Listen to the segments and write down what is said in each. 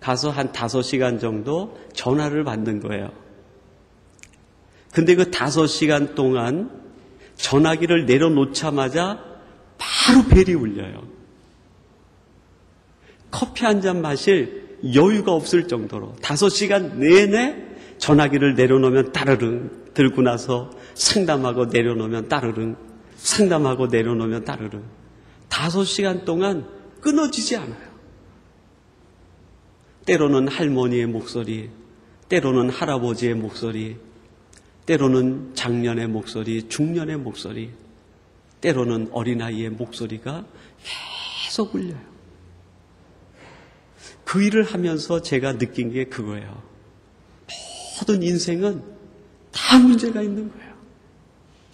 가서 한 5시간 정도 전화를 받는 거예요. 근데 그 5시간 동안 전화기를 내려놓자마자 바로 벨이 울려요. 커피 한 잔 마실 여유가 없을 정도로 5시간 내내 전화기를 내려놓으면 따르릉, 들고 나서 상담하고 내려놓으면 따르릉, 상담하고 내려놓으면 따르릉. 5시간 동안 끊어지지 않아요. 때로는 할머니의 목소리, 때로는 할아버지의 목소리, 때로는 장년의 목소리, 중년의 목소리, 때로는 어린아이의 목소리가 계속 울려요. 그 일을 하면서 제가 느낀 게 그거예요. 모든 인생은 다 문제가 있는 거예요.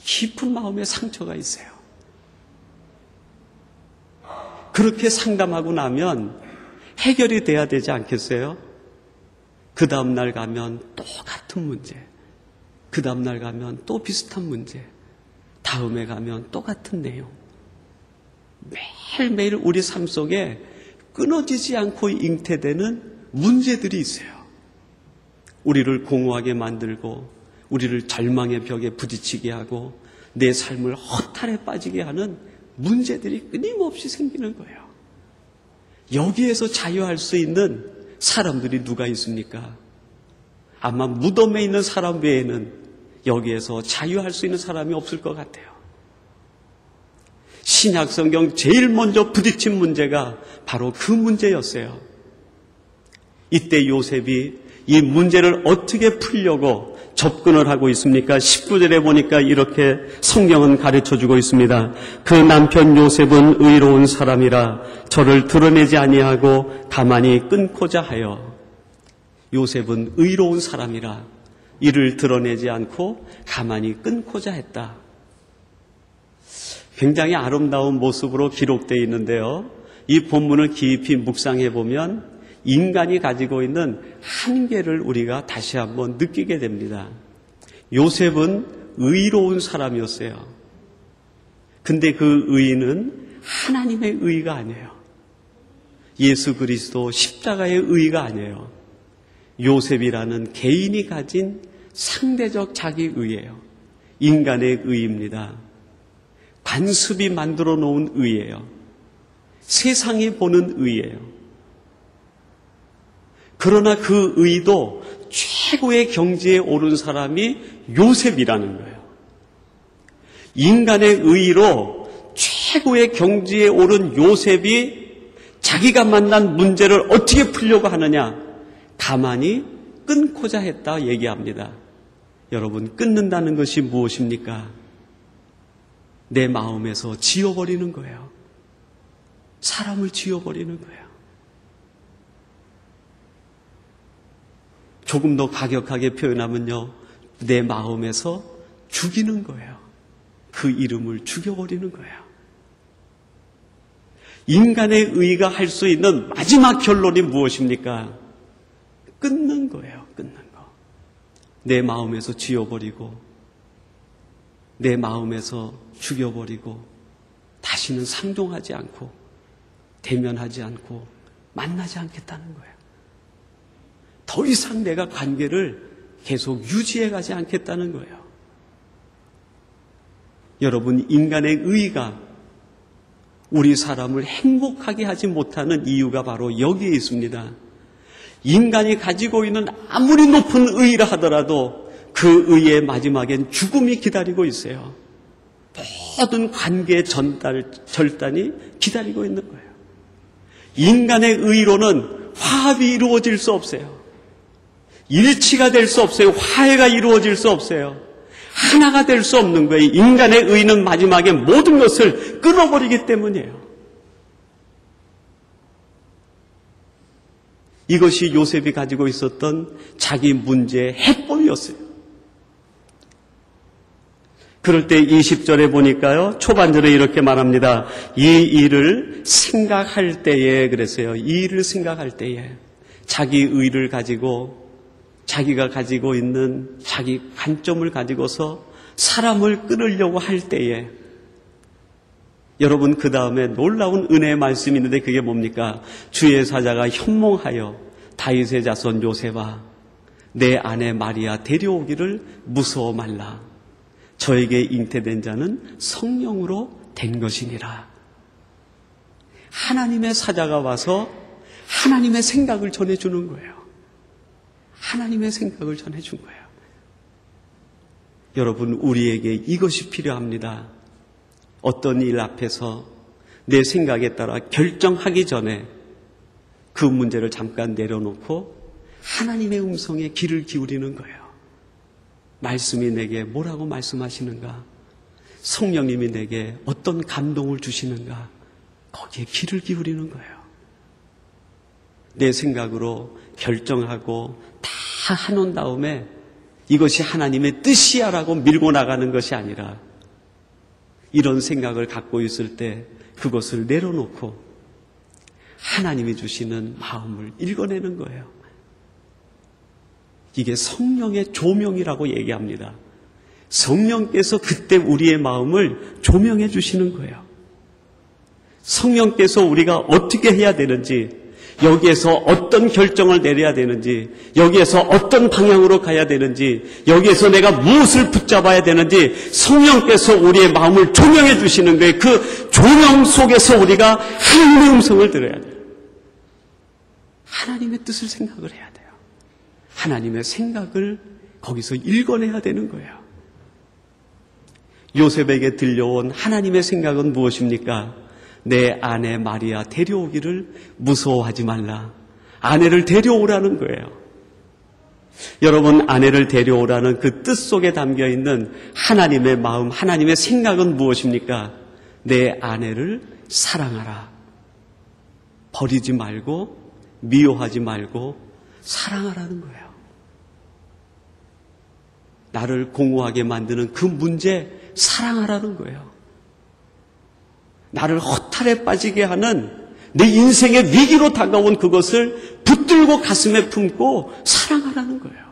깊은 마음에 상처가 있어요. 그렇게 상담하고 나면 해결이 돼야 되지 않겠어요? 그 다음날 가면 똑같은 문제, 그 다음날 가면 또 비슷한 문제, 다음에 가면 똑같은 내용. 매일매일 우리 삶 속에 끊어지지 않고 잉태되는 문제들이 있어요. 우리를 공허하게 만들고 우리를 절망의 벽에 부딪히게 하고 내 삶을 허탈에 빠지게 하는 문제들이 끊임없이 생기는 거예요. 여기에서 자유할 수 있는 사람들이 누가 있습니까? 아마 무덤에 있는 사람 외에는 여기에서 자유할 수 있는 사람이 없을 것 같아요. 신약 성경 제일 먼저 부딪힌 문제가 바로 그 문제였어요. 이때 요셉이 이 문제를 어떻게 풀려고 접근을 하고 있습니까? 19절에 보니까 이렇게 성경은 가르쳐주고 있습니다. 그 남편 요셉은 의로운 사람이라 저를 드러내지 아니하고 가만히 끊고자 하여. 요셉은 의로운 사람이라 이를 드러내지 않고 가만히 끊고자 했다. 굉장히 아름다운 모습으로 기록되어 있는데요. 이 본문을 깊이 묵상해 보면 인간이 가지고 있는 한계를 우리가 다시 한번 느끼게 됩니다. 요셉은 의로운 사람이었어요. 근데 그 의는 하나님의 의가 아니에요. 예수 그리스도 십자가의 의가 아니에요. 요셉이라는 개인이 가진 상대적 자기 의예요. 인간의 의입니다. 관습이 만들어 놓은 의예요. 세상이 보는 의예요. 그러나 그 의도 최고의 경지에 오른 사람이 요셉이라는 거예요. 인간의 의로 최고의 경지에 오른 요셉이 자기가 만난 문제를 어떻게 풀려고 하느냐? 가만히 끊고자 했다 얘기합니다. 여러분, 끊는다는 것이 무엇입니까? 내 마음에서 지워버리는 거예요. 사람을 지워버리는 거예요. 조금 더 과격하게 표현하면요, 내 마음에서 죽이는 거예요. 그 이름을 죽여버리는 거예요. 인간의 의가 할 수 있는 마지막 결론이 무엇입니까? 끊는 거예요. 끊는 거. 내 마음에서 지워버리고 내 마음에서 죽여버리고 다시는 상종하지 않고 대면하지 않고 만나지 않겠다는 거예요. 더 이상 내가 관계를 계속 유지해가지 않겠다는 거예요. 여러분, 인간의 의가 우리 사람을 행복하게 하지 못하는 이유가 바로 여기에 있습니다. 인간이 가지고 있는 아무리 높은 의라 하더라도 그 의의 마지막엔 죽음이 기다리고 있어요. 모든 관계의 절단이 기다리고 있는 거예요. 인간의 의로는 화합이 이루어질 수 없어요. 일치가 될 수 없어요. 화해가 이루어질 수 없어요. 하나가 될 수 없는 거예요. 인간의 의는 마지막에 모든 것을 끊어버리기 때문이에요. 이것이 요셉이 가지고 있었던 자기 문제의 해법이었어요. 그럴 때 20절에 보니까요, 초반절에 이렇게 말합니다. 이 일을 생각할 때에, 그랬어요. 이 일을 생각할 때에 자기 의를 가지고 자기가 가지고 있는 자기 관점을 가지고서 사람을 끊으려고 할 때에, 여러분, 그 다음에 놀라운 은혜의 말씀이 있는데 그게 뭡니까? 주의 사자가 현몽하여 다윗의 자손 요셉아, 내 아내 마리아 데려오기를 무서워 말라. 저에게 잉태된 자는 성령으로 된 것이니라. 하나님의 사자가 와서 하나님의 생각을 전해주는 거예요. 하나님의 생각을 전해준 거예요. 여러분, 우리에게 이것이 필요합니다. 어떤 일 앞에서 내 생각에 따라 결정하기 전에 그 문제를 잠깐 내려놓고 하나님의 음성에 귀를 기울이는 거예요. 말씀이 내게 뭐라고 말씀하시는가? 성령님이 내게 어떤 감동을 주시는가? 거기에 귀를 기울이는 거예요. 내 생각으로 결정하고 다 해놓은 다음에 이것이 하나님의 뜻이야 라고 밀고 나가는 것이 아니라 이런 생각을 갖고 있을 때 그것을 내려놓고 하나님이 주시는 마음을 읽어내는 거예요. 이게 성령의 조명이라고 얘기합니다. 성령께서 그때 우리의 마음을 조명해 주시는 거예요. 성령께서 우리가 어떻게 해야 되는지, 여기에서 어떤 결정을 내려야 되는지, 여기에서 어떤 방향으로 가야 되는지, 여기에서 내가 무엇을 붙잡아야 되는지 성령께서 우리의 마음을 조명해 주시는 거예요. 그 조명 속에서 우리가 하나님의 음성을 들어야 돼요. 하나님의 뜻을 생각을 해야 돼요. 하나님의 생각을 거기서 읽어내야 되는 거예요. 요셉에게 들려온 하나님의 생각은 무엇입니까? 내 아내 마리아 데려오기를 무서워하지 말라. 아내를 데려오라는 거예요. 여러분, 아내를 데려오라는 그 뜻 속에 담겨 있는 하나님의 마음, 하나님의 생각은 무엇입니까? 내 아내를 사랑하라. 버리지 말고 미워하지 말고 사랑하라는 거예요. 나를 공허하게 만드는 그 문제 사랑하라는 거예요. 나를 허탈에 빠지게 하는 내 인생의 위기로 다가온 그것을 붙들고 가슴에 품고 사랑하라는 거예요.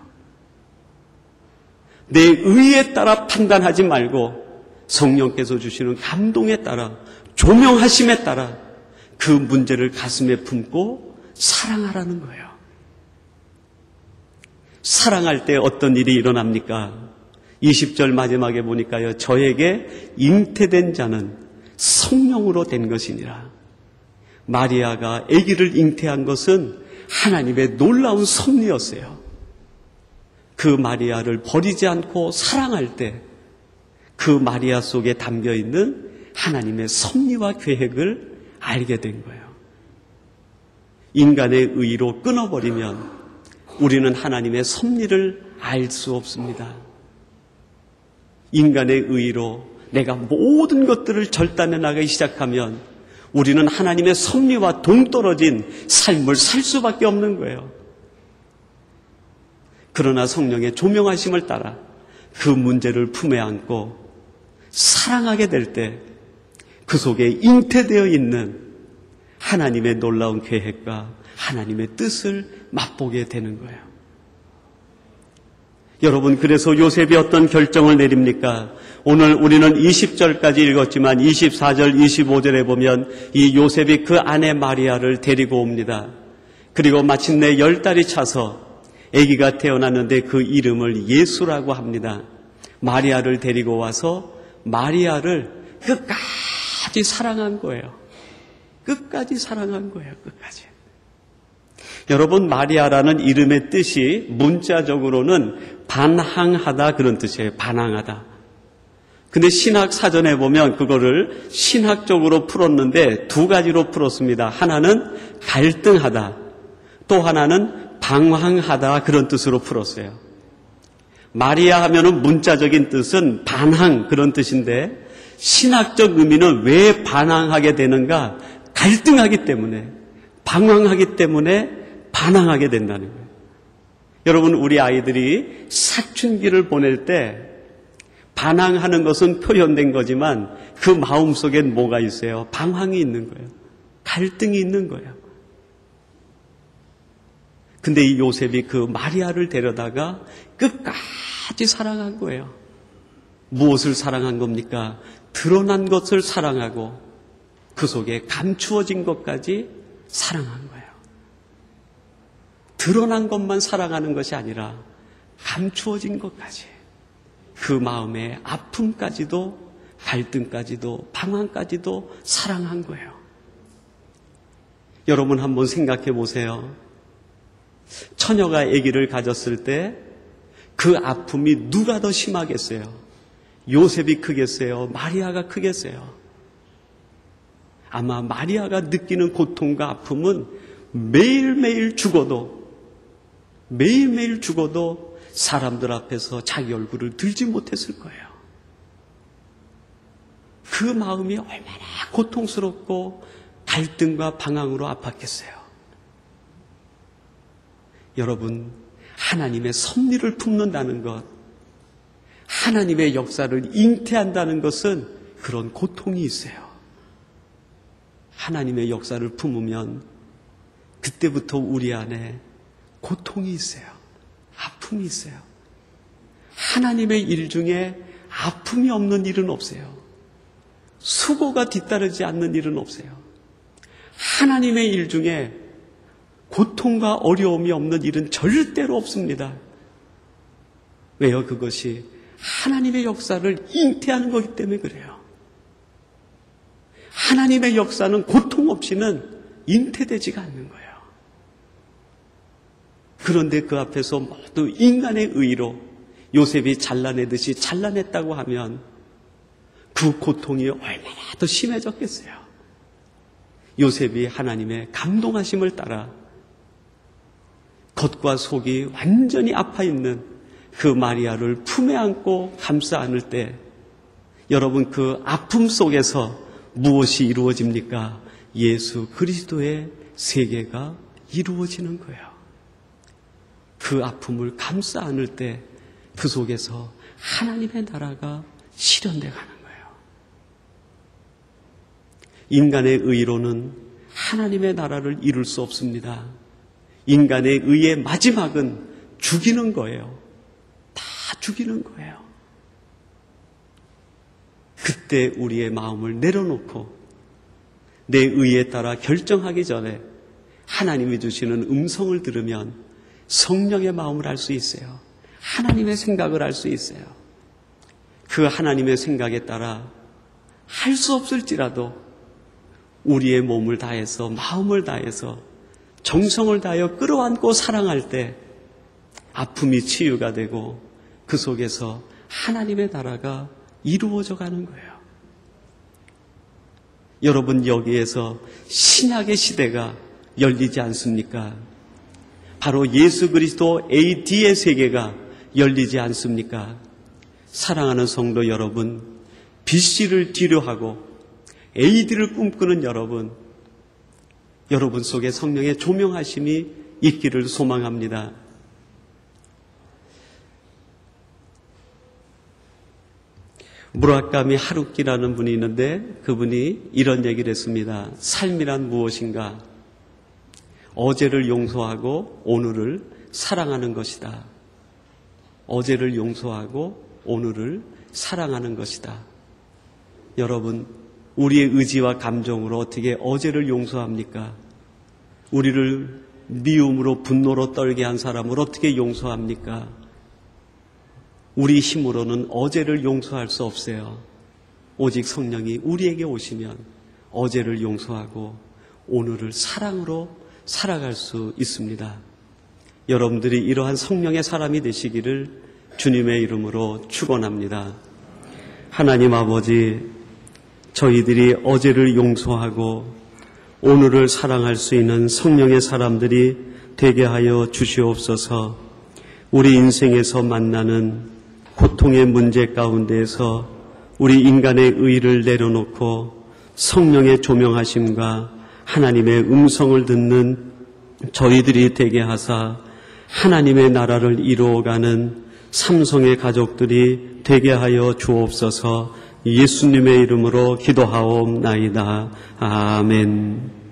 내 의에 따라 판단하지 말고 성령께서 주시는 감동에 따라, 조명하심에 따라 그 문제를 가슴에 품고 사랑하라는 거예요. 사랑할 때 어떤 일이 일어납니까? 20절 마지막에 보니까요, 저에게 잉태된 자는 성령으로 된 것이니라. 마리아가 아기를 잉태한 것은 하나님의 놀라운 섭리였어요. 그 마리아를 버리지 않고 사랑할 때 그 마리아 속에 담겨 있는 하나님의 섭리와 계획을 알게 된 거예요. 인간의 의로 끊어버리면 우리는 하나님의 섭리를 알 수 없습니다. 인간의 의로 내가 모든 것들을 절단해 나가기 시작하면 우리는 하나님의 섭리와 동떨어진 삶을 살 수밖에 없는 거예요. 그러나 성령의 조명하심을 따라 그 문제를 품에 안고 사랑하게 될 때 그 속에 잉태되어 있는 하나님의 놀라운 계획과 하나님의 뜻을 맛보게 되는 거예요. 여러분, 그래서 요셉이 어떤 결정을 내립니까? 오늘 우리는 20절까지 읽었지만 24절, 25절에 보면 이 요셉이 그 아내 마리아를 데리고 옵니다. 그리고 마침내 10달이 차서 아기가 태어났는데 그 이름을 예수라고 합니다. 마리아를 데리고 와서 마리아를 끝까지 사랑한 거예요. 끝까지 사랑한 거예요. 끝까지. 여러분, 마리아라는 이름의 뜻이 문자적으로는 반항하다 그런 뜻이에요. 반항하다. 근데 신학 사전에 보면 그거를 신학적으로 풀었는데 두 가지로 풀었습니다. 하나는 갈등하다, 또 하나는 방황하다 그런 뜻으로 풀었어요. 마리아 하면은 문자적인 뜻은 반항 그런 뜻인데 신학적 의미는 왜 반항하게 되는가? 갈등하기 때문에, 방황하기 때문에 반항하게 된다는 거예요. 여러분, 우리 아이들이 사춘기를 보낼 때 반항하는 것은 표현된 거지만 그 마음속엔 뭐가 있어요? 방황이 있는 거예요. 갈등이 있는 거예요. 근데 이 요셉이 그 마리아를 데려다가 끝까지 사랑한 거예요. 무엇을 사랑한 겁니까? 드러난 것을 사랑하고 그 속에 감추어진 것까지 사랑한 거예요. 드러난 것만 사랑하는 것이 아니라 감추어진 것까지, 그 마음의 아픔까지도, 갈등까지도, 방황까지도 사랑한 거예요. 여러분 한번 생각해 보세요. 처녀가 아기를 가졌을 때 그 아픔이 누가 더 심하겠어요? 요셉이 크겠어요? 마리아가 크겠어요? 아마 마리아가 느끼는 고통과 아픔은 매일매일 죽어도 사람들 앞에서 자기 얼굴을 들지 못했을 거예요. 그 마음이 얼마나 고통스럽고 갈등과 방황으로 아팠겠어요. 여러분, 하나님의 섭리를 품는다는 것, 하나님의 역사를 잉태한다는 것은 그런 고통이 있어요. 하나님의 역사를 품으면 그때부터 우리 안에 고통이 있어요. 아픔이 있어요. 하나님의 일 중에 아픔이 없는 일은 없어요. 수고가 뒤따르지 않는 일은 없어요. 하나님의 일 중에 고통과 어려움이 없는 일은 절대로 없습니다. 왜요? 그것이 하나님의 역사를 잉태하는 거기 때문에 그래요. 하나님의 역사는 고통 없이는 잉태되지가 않는 거예요. 그런데 그 앞에서 모두 인간의 의로 요셉이 잘라내듯이 잘라냈다고 하면 그 고통이 얼마나 더 심해졌겠어요. 요셉이 하나님의 감동하심을 따라 겉과 속이 완전히 아파있는 그 마리아를 품에 안고 감싸 안을 때 여러분, 그 아픔 속에서 무엇이 이루어집니까? 예수 그리스도의 세계가 이루어지는 거예요. 그 아픔을 감싸 안을 때 그 속에서 하나님의 나라가 실현돼 가는 거예요. 인간의 의로는 하나님의 나라를 이룰 수 없습니다. 인간의 의의 마지막은 죽이는 거예요. 다 죽이는 거예요. 그때 우리의 마음을 내려놓고 내 의에 따라 결정하기 전에 하나님이 주시는 음성을 들으면 성령의 마음을 알 수 있어요. 하나님의 생각을 알 수 있어요. 그 하나님의 생각에 따라 할 수 없을지라도 우리의 몸을 다해서, 마음을 다해서, 정성을 다하여 끌어안고 사랑할 때 아픔이 치유가 되고 그 속에서 하나님의 나라가 이루어져 가는 거예요. 여러분, 여기에서 신약의 시대가 열리지 않습니까? 바로 예수 그리스도 AD의 세계가 열리지 않습니까? 사랑하는 성도 여러분, BC를 뒤로하고 AD를 꿈꾸는 여러분 속에 성령의 조명하심이 있기를 소망합니다. 무라카미 하루키라는 분이 있는데 그분이 이런 얘기를 했습니다. 삶이란 무엇인가? 어제를 용서하고 오늘을 사랑하는 것이다. 어제를 용서하고 오늘을 사랑하는 것이다. 여러분, 우리의 의지와 감정으로 어떻게 어제를 용서합니까? 우리를 미움으로 분노로 떨게 한 사람을 어떻게 용서합니까? 우리 힘으로는 어제를 용서할 수 없어요. 오직 성령이 우리에게 오시면 어제를 용서하고 오늘을 사랑으로 살아갈 수 있습니다. 여러분들이 이러한 성령의 사람이 되시기를 주님의 이름으로 축원합니다. 하나님 아버지, 저희들이 어제를 용서하고 오늘을 사랑할 수 있는 성령의 사람들이 되게 하여 주시옵소서. 우리 인생에서 만나는 고통의 문제 가운데에서 우리 인간의 의의를 내려놓고 성령의 조명하심과 하나님의 음성을 듣는 저희들이 되게 하사 하나님의 나라를 이루어가는 삼성의 가족들이 되게 하여 주옵소서. 예수님의 이름으로 기도하옵나이다. 아멘.